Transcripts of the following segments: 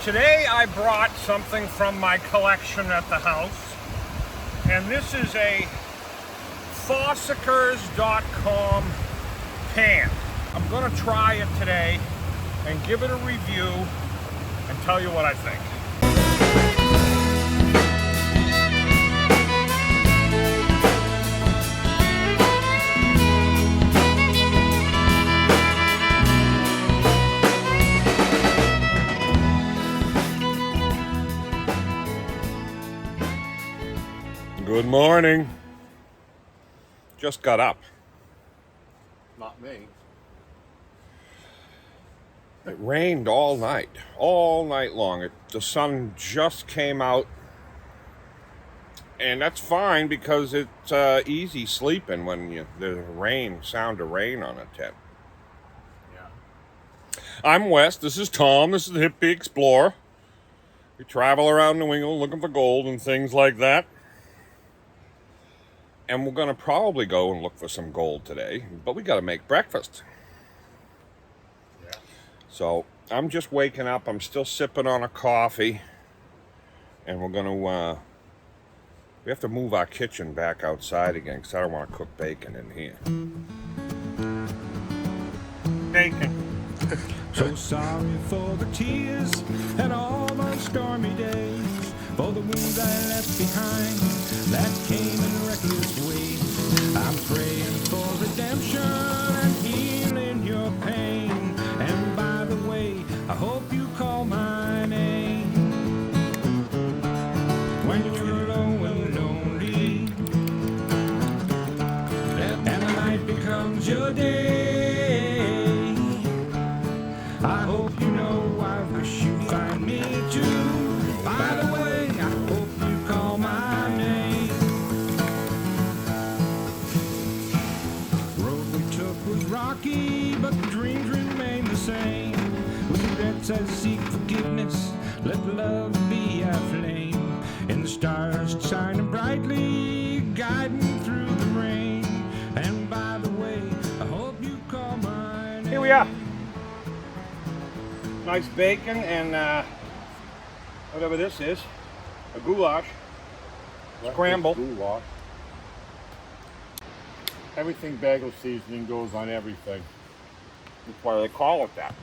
Today I brought something from my collection at the house, and this is a fossikers.com pan. I'm going to try it today and give it a review and tell you what I think. Good morning. Just got up. Not me. It rained all night long. The sun just came out, and that's fine because it's easy sleeping when there's sound of rain on a tent. Yeah. I'm Wes. This is Tom. This is the Hippie Explorer. We travel around New England looking for gold and things like that. And we're going to probably go and look for some gold today, but we got to make breakfast. Yeah. So I'm just waking up. I'm still sipping on a coffee. And we're going to, we have to move our kitchen back outside again because I don't want to cook bacon in here. Bacon. So sorry for the tears and all the stormy days, for the wounds I left behind that came in reckless waves. I'm praying for redemption and healing your pain. And by the way, I hope you call my name when you're low and lonely, and the night becomes your day. I hope you know I wish you'd find me too. By the way, I hope you call my name. Road we took was rocky, but the dreams remain the same. With regrets I seek forgiveness, let love be our flame. And the stars shining brightly, guiding through the rain. And by the way, I hope you call my name. Here we are. Nice bacon and whatever this is, a goulash, scramble. Goulash. Everything bagel seasoning goes on everything. That's why they call it that.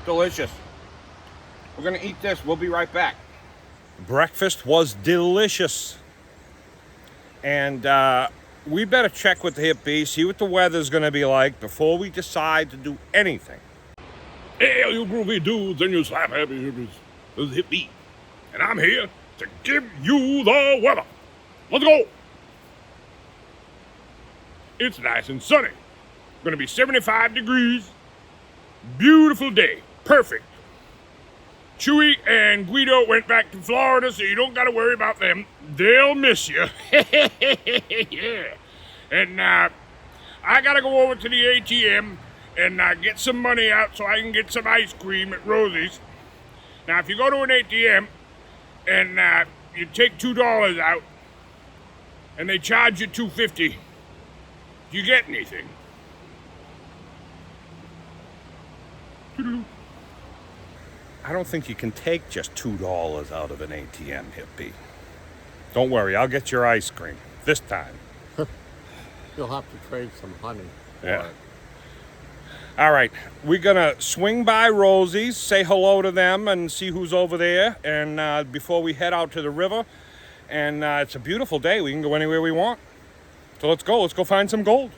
Delicious. We're gonna eat this. We'll be right back. Breakfast was delicious. And we better check with the Hippie, see what the weather's gonna be like before we decide to do anything. Hey, you groovy dudes and you slap happy hippies. This is Hippie, and I'm here to give you the weather. Let's go. It's nice and sunny. Gonna be 75 degrees. Beautiful day. Perfect. Chewy and Guido went back to Florida, so you don't gotta worry about them. They'll miss you. Yeah. And I gotta go over to the ATM and get some money out so I can get some ice cream at Rosie's. Now, if you go to an ATM and you take $2 out and they charge you $2.50, do you get anything? I don't think you can take just $2 out of an ATM, Hippie. Don't worry, I'll get your ice cream this time. You'll have to trade some honey. Yeah. All right, we're gonna swing by Rosie's, say hello to them, and see who's over there. And before we head out to the river, and it's a beautiful day. We can go anywhere we want. So let's go. Let's go find some gold.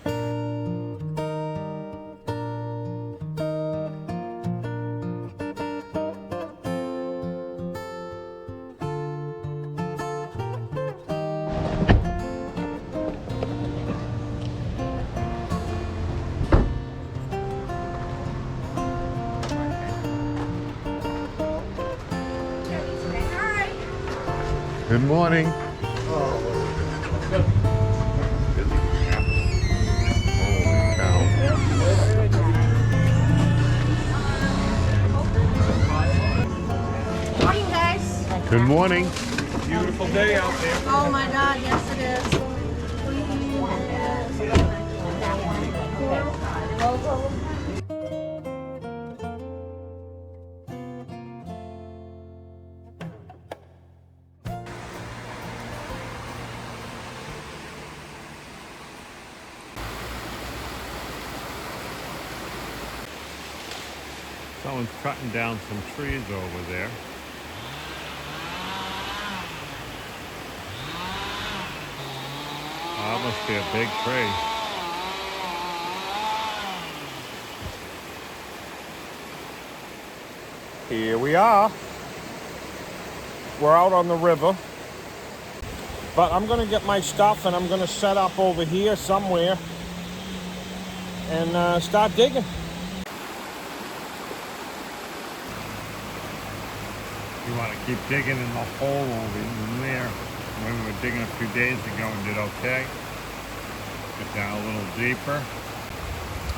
Good morning. Morning, guys. Good morning. Beautiful day out there. Oh my God, yes it is. Someone's cutting down some trees over there. Oh, that must be a big tree. Here we are. We're out on the river. But I'm gonna get my stuff and I'm gonna set up over here somewhere and start digging. You want to keep digging in the hole over in there. When we were digging a few days ago and did okay. Get down a little deeper.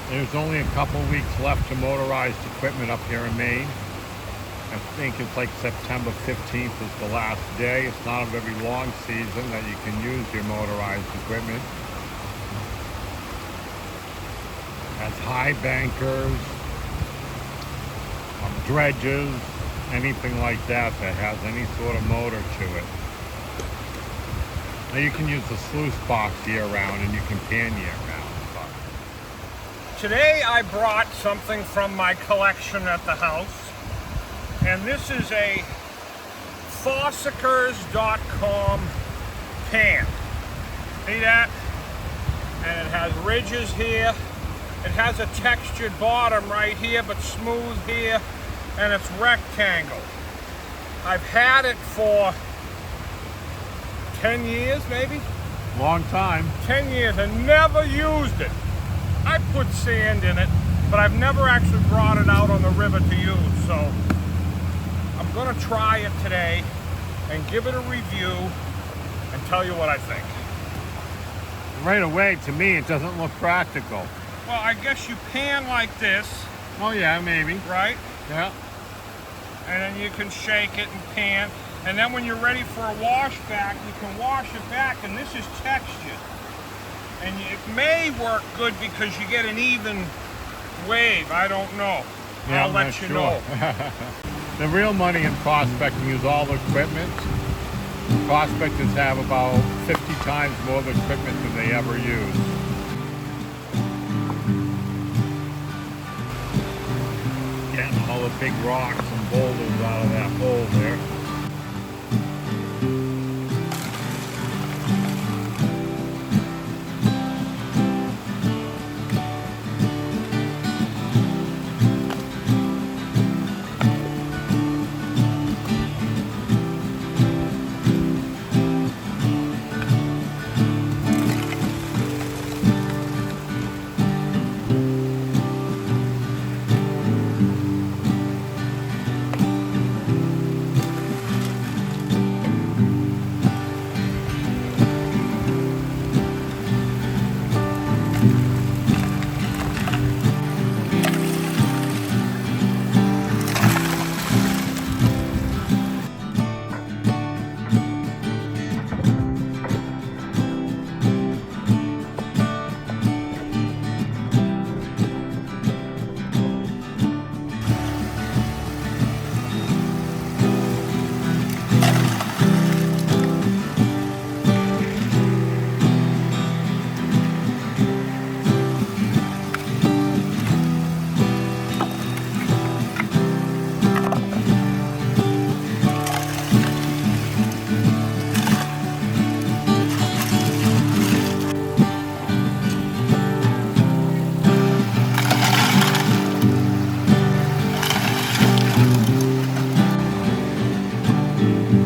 There's only a couple weeks left to motorized equipment up here in Maine. I think it's like September 15th is the last day. It's not a very long season that you can use your motorized equipment. That's high bankers, dredges, anything like that that has any sort of motor to it. Now you can use the sluice box year round and you can pan year round. But Today I brought something from my collection at the house. And this is a fossikers.com pan. See that? And it has ridges here. It has a textured bottom right here, but smooth here. And it's rectangle. I've had it for 10 years, maybe? long time. 10 years and never used it. I put sand in it, but I've never actually brought it out on the river to use. So I'm gonna try it today and give it a review and tell you what I think. Right away, to me, it doesn't look practical. Well, I guess you pan like this, Oh yeah, maybe. right? Yeah. And then you can shake it and pan. And then when you're ready for a wash back, you can wash it back, and this is textured. And it may work good because you get an even wave. I don't know. Yeah, I'll I'm let not you sure. know. The real money in prospecting is all the equipment. Prospectors have about 50 times more of equipment than they ever use. Getting all the big rocks and boulders out of that hole there.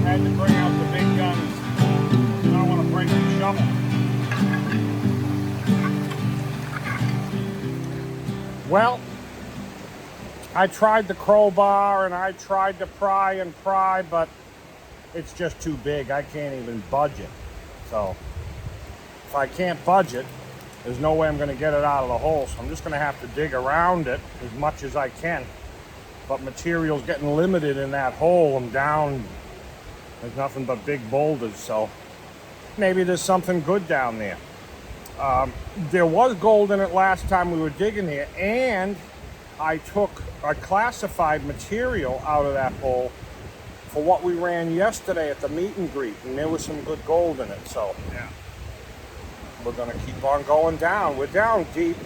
Had to bring out the big guns. I don't want to break the shovel. Well, I tried the crowbar and I tried to pry and pry, but it's just too big. I can't even budge it. So if I can't budge it, there's no way I'm going to get it out of the hole. So I'm just going to have to dig around it as much as I can. But material's getting limited in that hole. I'm down. There's nothing but big boulders, so maybe there's something good down there. There was gold in it last time we were digging here, and I took a classified material out of that hole for what we ran yesterday at the meet and greet, and there was some good gold in it, so yeah. We're gonna keep on going down. We're down deep.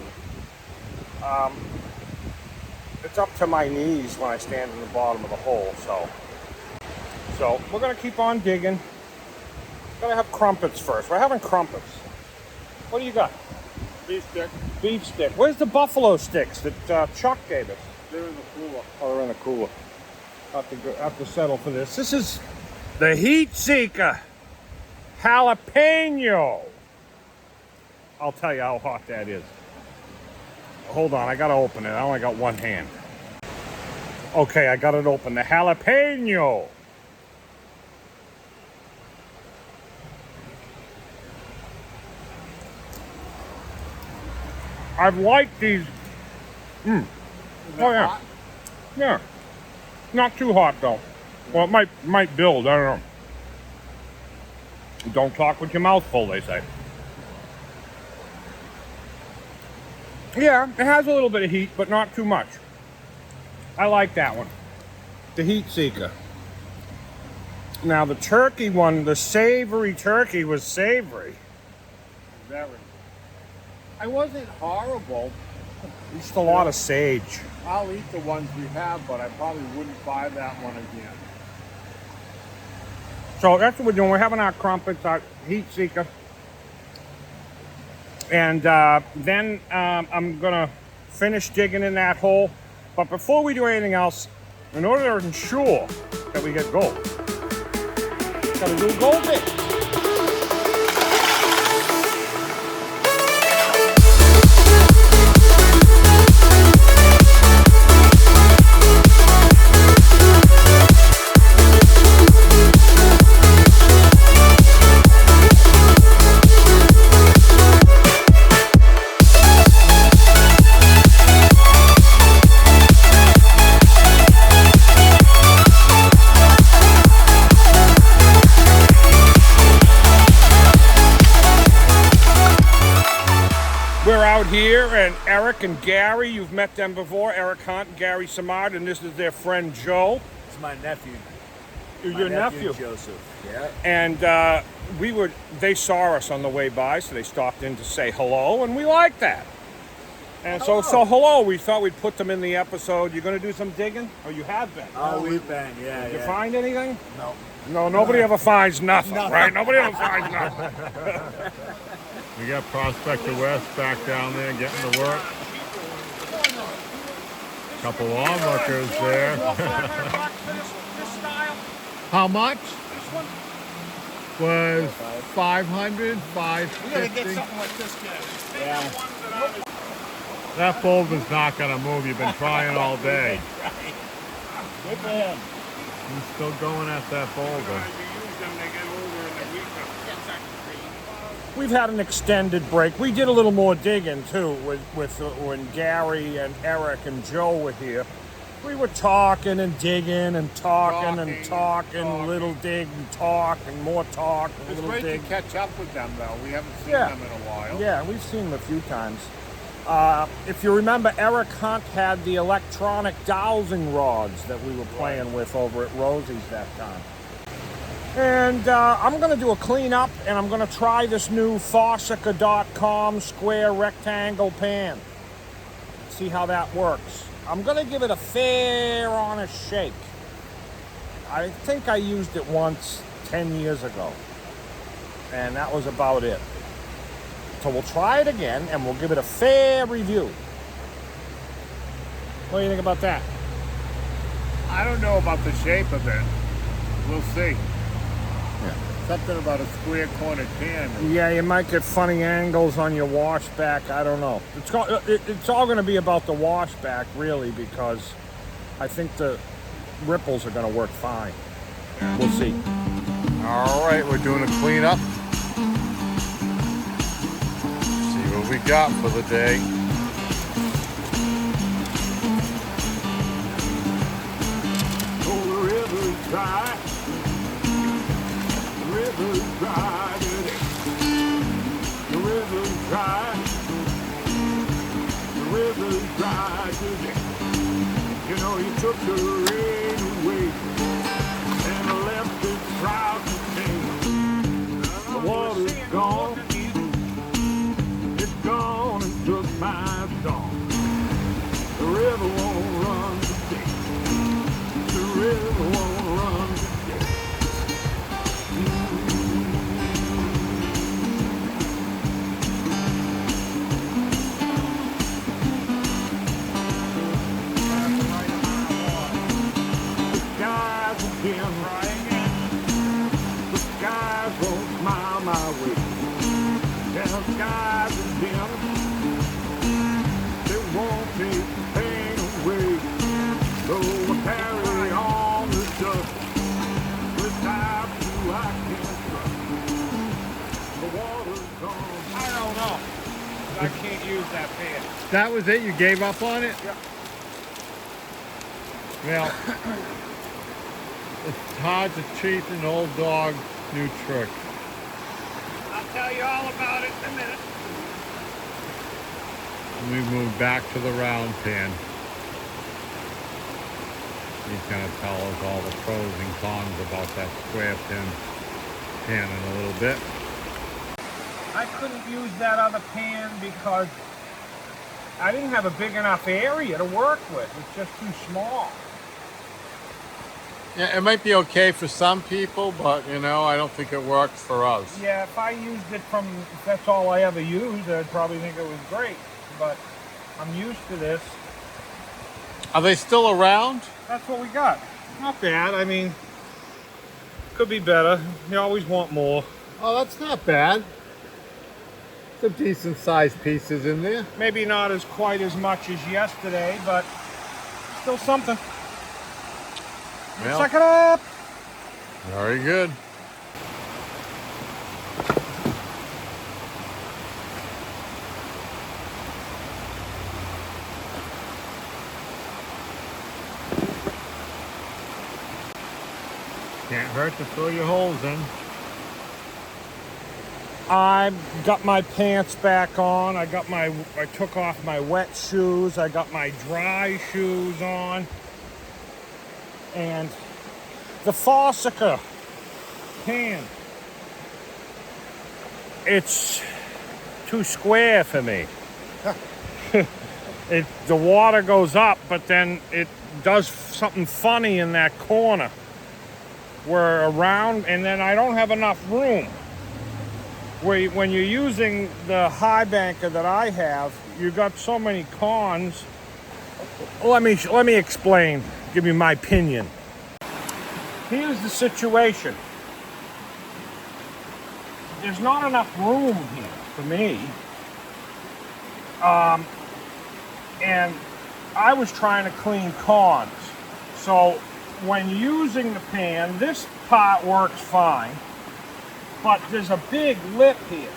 it's up to my knees when I stand in the bottom of the hole. So we're gonna keep on digging. Gonna have crumpets first. We're having crumpets. What do you got? Beef stick. Beef stick. Where's the buffalo sticks that Chuck gave us? They're in the cooler. Oh, they're in the cooler. Have to settle for this. This is the Heat Seeker jalapeno. I'll tell you how hot that is. Hold on, I gotta open it. I only got one hand. Okay, I got it open. The jalapeno. I've liked these. Oh yeah. Hot? Yeah. Not too hot though. Well, it might build. I don't know. Don't talk with your mouth full, they say. Yeah, it has a little bit of heat, but not too much. I like that one. The Heat Seeker. Now the turkey one, the savory turkey was savory. Very. I wasn't horrible. Just a lot of sage. I'll eat the ones we have, but I probably wouldn't buy that one again. So that's what we're doing. We're having our crumpets, our Heat Seeker. And then I'm gonna finish digging in that hole. But before we do anything else, in order to ensure that we get gold, gotta do a gold dig. Out here, and Eric and Gary, you've met them before. Eric Hunt, Gary Samard, and this is their friend Joe. It's my nephew. Your nephew Joseph. Yeah. And they saw us on the way by, so they stopped in to say hello, and we like that. And so hello. We thought we'd put them in the episode. You're going to do some digging, or you have been? Oh, we've been. Yeah. Did you find anything? No. No, nobody ever finds nothing, right? Nobody ever finds nothing. We got Prospector West back down there getting to work. Couple onlookers there. How much? Was 500, 550. We gotta get something like this, kid. Yeah. That bulb is not gonna move. You've been trying all day. Good for him. He's still going at that boulder. We've had an extended break. We did a little more digging too with when Gary and Eric and Joe were here. We were talking and digging and talking, little dig and talk and more talk and It's little great dig. to catch up with them though. We haven't seen them in a while. Yeah, we've seen them a few times. If you remember, Eric Hunt had the electronic dowsing rods that we were playing with over at Rosie's that time. And I'm going to do a cleanup, and I'm going to try this new Fossica.com square rectangle pan. See how that works. I'm going to give it a fair, honest shake. I think I used it once 10 years ago, and that was about it. So we'll try it again, and we'll give it a fair review. What do you think about that? I don't know about the shape of it. We'll see. Something about a square cornered pan. Yeah, you might get funny angles on your washback. I don't know. It's all going to be about the washback, really, because I think the ripples are going to work fine. We'll see. All right, we're doing a cleanup. See what we got for the day. Oh, the river's dry. The river's dry today. The river's dry. The river's dry today. You know, you took the rain away and left it drought to change. The water's gone. It's gone and took my dawn. The river won't run. never wanna run. Skies again, the skies won't smile my way. Yeah, the skies again, they won't take the pain away. So I carry on the dust, without you I can't trust. The water's gone. I don't know. I can't use that pan. That was it? You gave up on it? Yeah. Well, it's hard to treat an old dog new trick. I'll tell you all about it in a minute. We move back to the round pan. He's going to tell us all the pros and cons about that square pan in a little bit. I couldn't use that other pan because I didn't have a big enough area to work with. It's just too small. Yeah, it might be okay for some people, but you know, I don't think it works for us. Yeah, if I used it if that's all I ever used, I'd probably think it was great. But I'm used to this. Are they still around? That's what we got. Not bad. I mean, could be better. You always want more. Oh, that's not bad. Some decent sized pieces in there. Maybe not as quite as much as yesterday, but still something. Well, Suck it up! very good. Can't hurt to fill your holes in. I got my pants back on. I took off my wet shoes. I got my dry shoes on. And the Corsica pan, it's too square for me. The water goes up, but then it does something funny in that corner. We're around, and then I don't have enough room. When you're using the high banker that I have, you've got so many cons. Let me explain, give you my opinion. Here's the situation. There's not enough room here for me. And I was trying to clean cons. So when using the pan, this part works fine, but there's a big lip here.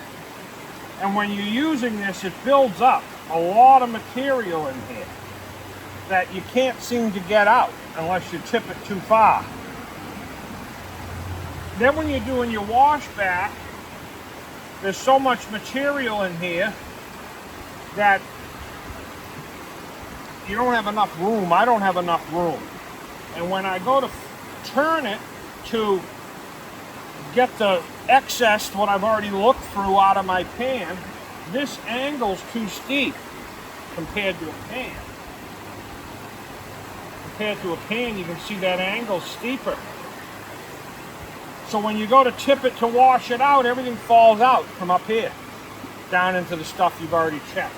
And when you're using this, it builds up a lot of material in here that you can't seem to get out unless you tip it too far. Then when you're doing your wash back, there's so much material in here that you don't have enough room. I don't have enough room. And when I go to turn it to get the excess, what I've already looked through out of my pan, this angle's too steep compared to a pan. Compared to a pan, you can see that angle's steeper. So when you go to tip it to wash it out, everything falls out from up here, down into the stuff you've already checked.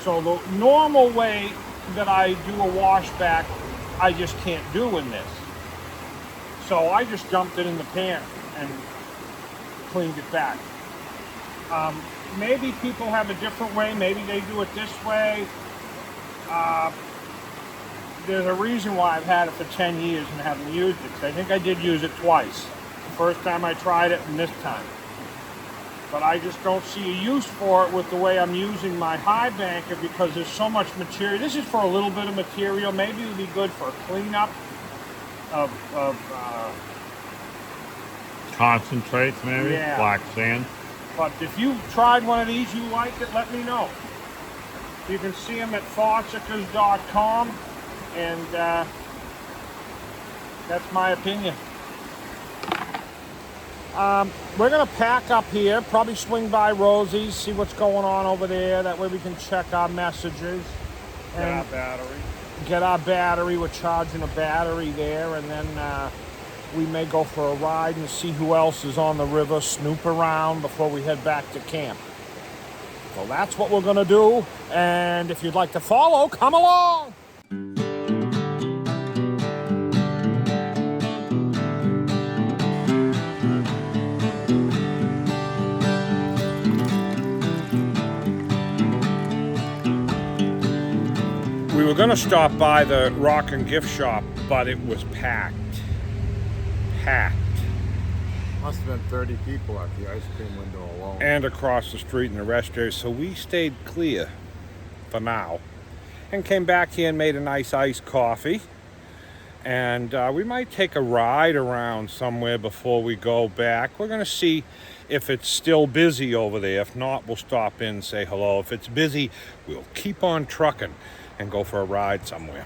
So the normal way that I do a wash back, I just can't do in this. So I just dumped it in the pan and cleaned it back. Maybe people have a different way. Maybe they do it this way. There's a reason why I've had it for 10 years and haven't used it. 'Cause I think I did use it twice. The first time I tried it and this time. But I just don't see a use for it with the way I'm using my high banker because there's so much material. This is for a little bit of material. Maybe it would be good for a cleanup of Concentrates, maybe? Yeah. Black sand. But if you've tried one of these, you like it, let me know. You can see them at foxicas.com, and that's my opinion. We're going to pack up here, probably swing by Rosie's, see what's going on over there. That way we can check our messages. And battery. get our battery. We're charging a battery there, and then we may go for a ride and see who else is on the river, snoop around before we head back to camp. So that's what we're gonna do, and if you'd like to follow, come along. We were gonna stop by the rock and gift shop, but it was packed. Packed. Must have been 30 people at the ice cream window alone. And across the street in the rest area, so we stayed clear for now and came back here and made a nice iced coffee, and we might take a ride around somewhere before we go back. We're gonna see if it's still busy over there. If not, we'll stop in and say hello. If it's busy, we'll keep on trucking and go for a ride somewhere.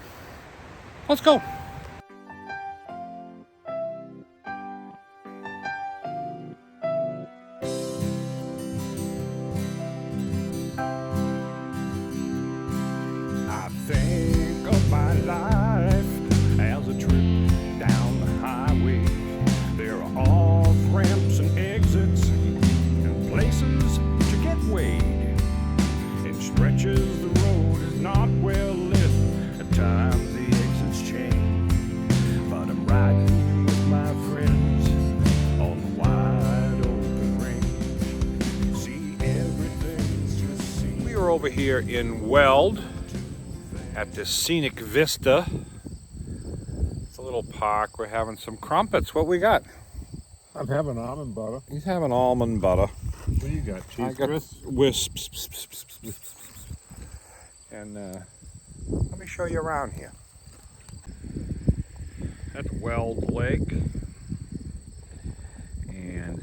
Let's go. I think of my life as a trip down the highway. There are off ramps and exits and places to get weighed. In stretches the road is not well lit. At times the exits change, but I'm riding with my friends on the wide open range. See, everything's just seen. We are over here in Weld at the Scenic Vista. It's a little park. We're having some crumpets. What we got? I'm having almond butter. He's having almond butter. What do you got? I Cheese got grits? wisps. And let me show you around here. That's Weld Lake. And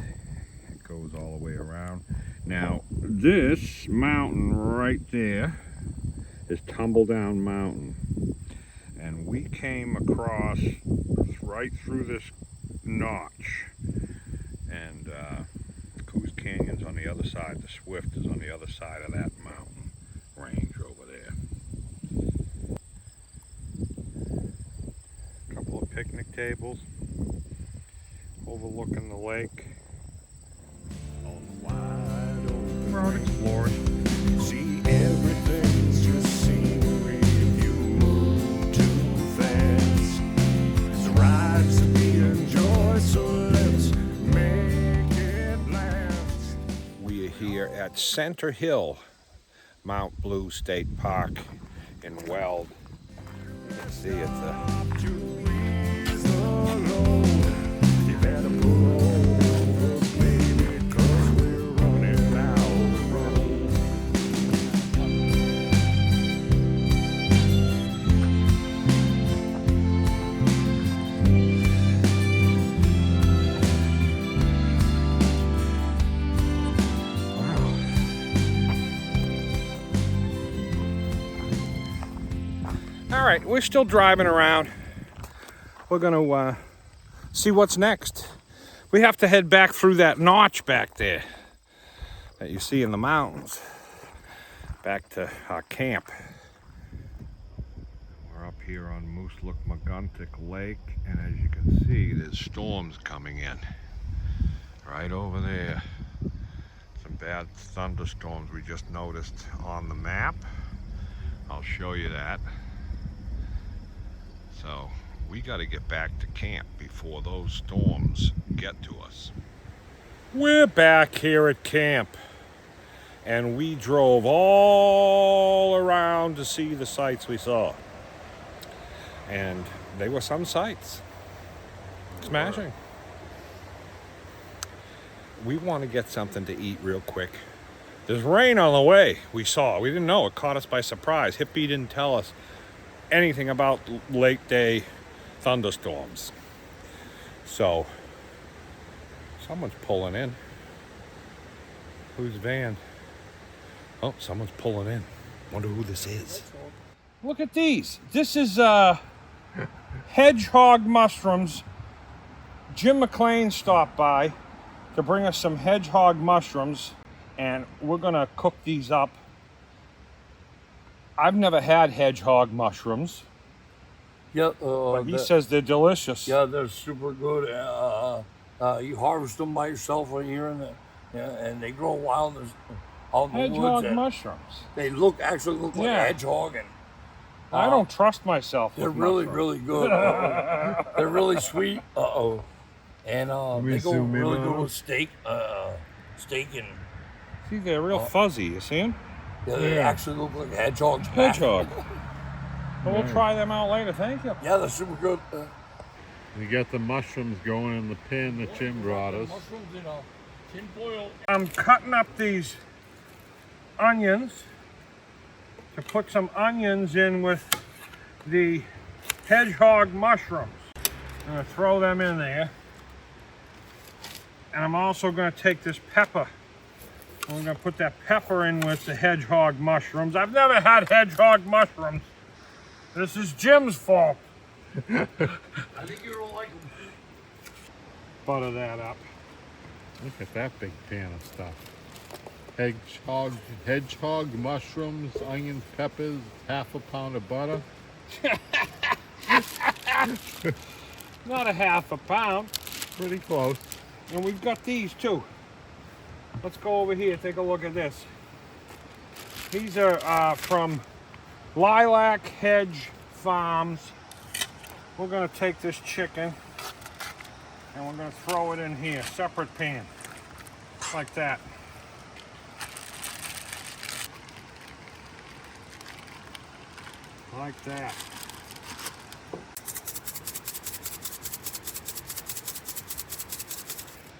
it goes all the way around. Now, this mountain right there is Tumble Down Mountain. And we came across right through this notch. And Coos Canyon's on the other side. The Swift is on the other side of that mountain range over there. A couple of picnic tables overlooking the lake. On the wide open We're out exploring. see, everything's just scenery. If you move too fast, the rides to be enjoyed, so let's make it last. We are here at Center Hill, Mount Blue State Park in Weld. You can see it's a To ease the load, you better pull over, baby, 'cause we're running out of road. All right, we're still driving around. We're gonna see what's next. We have to head back through that notch back there that you see in the mountains, back to our camp. We're up here on Mooselook-Maguntic Lake, and as you can see, there's storms coming in right over there. Some bad thunderstorms we just noticed on the map. I'll show you that. So we got to get back to camp before those storms get to us. We're back here at camp, and we drove all around to see the sights we saw. And they were some sights. Smashing. We want to get something to eat real quick. There's rain on the way, we saw. We didn't know. It caught us by surprise. Hippie didn't tell us anything about late day thunderstorms. So, someone's pulling in. Whose van? Oh, someone's pulling in. Wonder who this is. Look at these. This is hedgehog mushrooms. Jim McLean stopped by to bring us some hedgehog mushrooms, and we're gonna cook these up. I've never had hedgehog mushrooms. Yeah, He says they're delicious. yeah, they're super good. You harvest them by yourself right here, and they grow wild out in the woods. Hedgehog And mushrooms. they actually look like Yeah. a hedgehog, and I don't trust myself. they're with really, mushrooms. really good. They're really sweet. And me they go zoom in really on good them. with steak. Steak and See, they're real fuzzy. You see them? yeah, they actually look like hedgehogs. back. Hedgehog. Well, we'll try them out later. Thank you. Yeah, they're super good. We got the mushrooms going in the pan that Jim brought us. Mushrooms in a tin foil. I'm cutting up these onions to put some onions in with the hedgehog mushrooms. I'm going to throw them in there. And I'm also going to take this pepper. I'm going to put that pepper in with the hedgehog mushrooms. I've never had hedgehog mushrooms. This is Jim's fault. I think you're gonna like them. Butter that up. Look at that big pan of stuff. Hedgehog, mushrooms, onions, peppers, half a pound of butter. Not a half a pound. Pretty close. And we've got these too. Let's go over here, take a look at this. These are from Lilac Hedge Farms. We're gonna take this chicken and we're gonna throw it in here, separate pan, like that. Like that.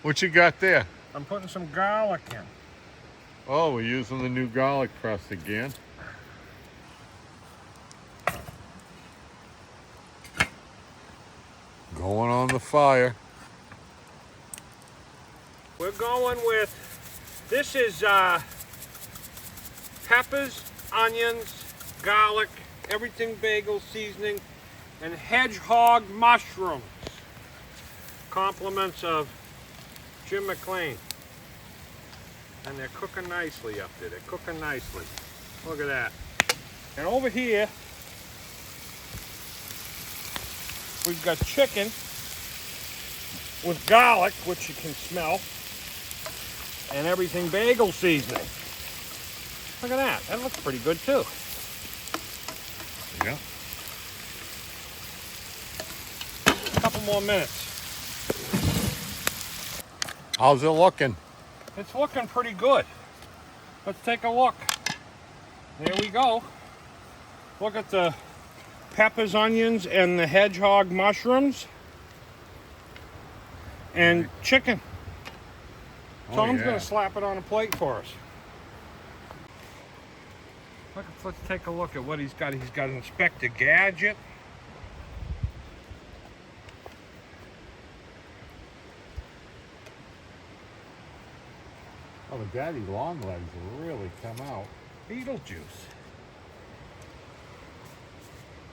What you got there? I'm putting some garlic in. Oh, we're using the new garlic press again. Going on the fire. We're going with, this is peppers, onions, garlic, everything bagel seasoning, and hedgehog mushrooms. Compliments of Jim McLean. And they're cooking nicely up there. They're cooking nicely. Look at that. And over here, we've got chicken with garlic, which you can smell, and everything bagel seasoning. Look at that. That looks pretty good too. Yeah. A couple more minutes. How's it looking? It's looking pretty good. Let's take a look. There we go. Look at the peppers, onions, and the hedgehog mushrooms. And chicken. Oh, Tom's yeah. gonna slap it on a plate for us. Let's take a look at what he's got. He's got Inspector Gadget. Oh, the daddy long legs really come out. Beetlejuice.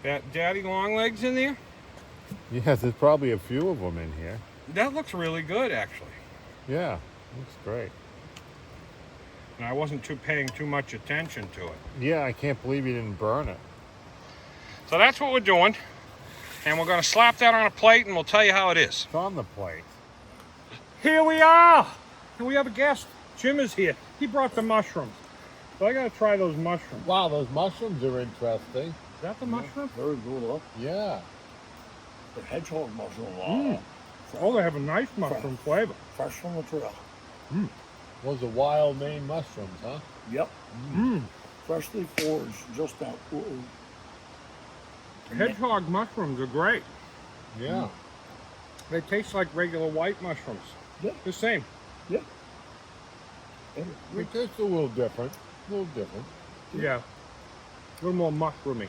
That Daddy Longlegs in there? Yes, there's probably a few of them in here. That looks really good, actually. Yeah, looks great. And I wasn't paying too much attention to it. Yeah, I can't believe you didn't burn it. So that's what we're doing. And we're gonna slap that on a plate and we'll tell you how it is. It's on the plate. Here we are. And we have a guest. Jim is here. He brought the mushrooms. So I gotta try those mushrooms. Wow, those mushrooms are interesting. Is that the mushroom? Very good, huh? Yeah. The hedgehog mushroom. Oh, they have a nice mushroom flavor. Fresh from the trail. Those are wild Maine mushrooms, huh? Yep. Freshly foraged, just out. Hedgehog mushrooms are great. Yeah. They taste like regular white mushrooms. Yep. The same. Yep. It tastes a little different. A little different. Yeah. A little more mushroomy.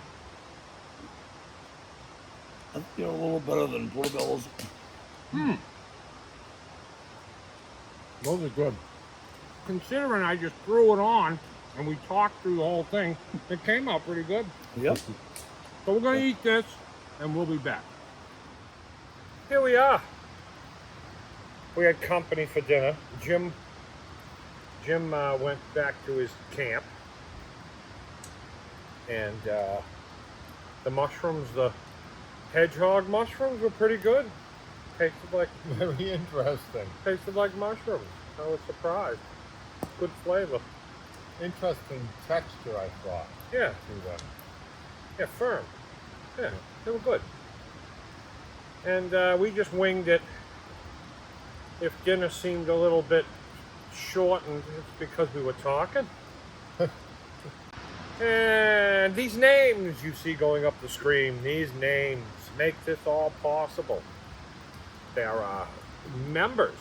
A little better than portobello's. Those are good. Considering I just threw it on and we talked through the whole thing, it came out pretty good. Yep. So we're gonna eat this and we'll be back. Here we are. We had company for dinner. Jim went back to his camp. And the mushrooms, the Hedgehog mushrooms were pretty good. Tasted like Very interesting. mushrooms. I was surprised. Good flavor. Interesting texture, I thought. Yeah, To them. yeah, firm. Yeah, they were good. And we just winged it. If dinner seemed a little bit shortened, it's because we were talking. And these names you see going up the screen, these names make this all possible. They're members.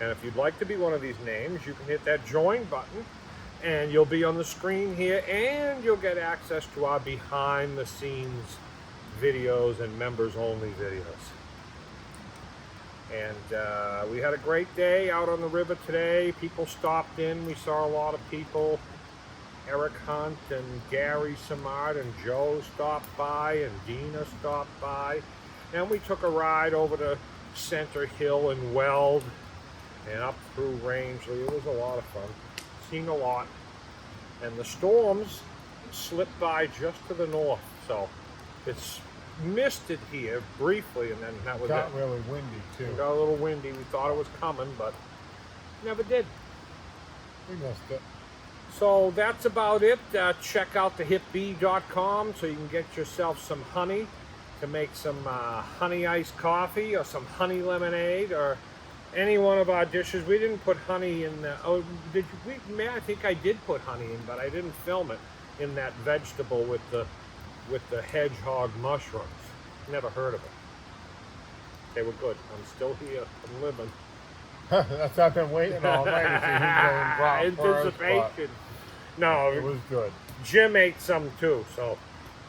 And if you'd like to be one of these names, you can hit that join button and you'll be on the screen here and you'll get access to our behind the scenes videos and members only videos. And we had a great day out on the river today. People stopped in. We saw a lot of people. Eric Hunt and Gary Samard and Joe stopped by and Dina stopped by. And we took a ride over to Center Hill and Weld and up through Rangeley. It was a lot of fun. Seen a lot. And the storms slipped by just to the north. So it's misted here briefly and then that was Got it. really windy too. It got a little windy. We thought it was coming, but never did. We missed it. So that's about it. Check out thehipbee.com so you can get yourself some honey to make some honey iced coffee or some honey lemonade or any one of our dishes. We didn't put honey in the, oh, did you, I think I did put honey in, but I didn't film it in that vegetable with the hedgehog mushrooms. Never heard of it. They were good. I'm still here. I'm living. That's I've been waiting all night to see who's going to drop first, Anticipation. No, but it was good. Jim ate some too, so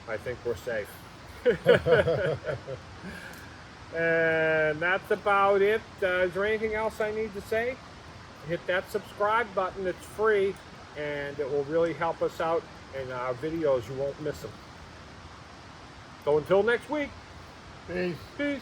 I think we're safe. And that's about it. Is there anything else I need to say? Hit that subscribe button. It's free, and it will really help us out in our videos. You won't miss them. So until next week. Peace. Peace.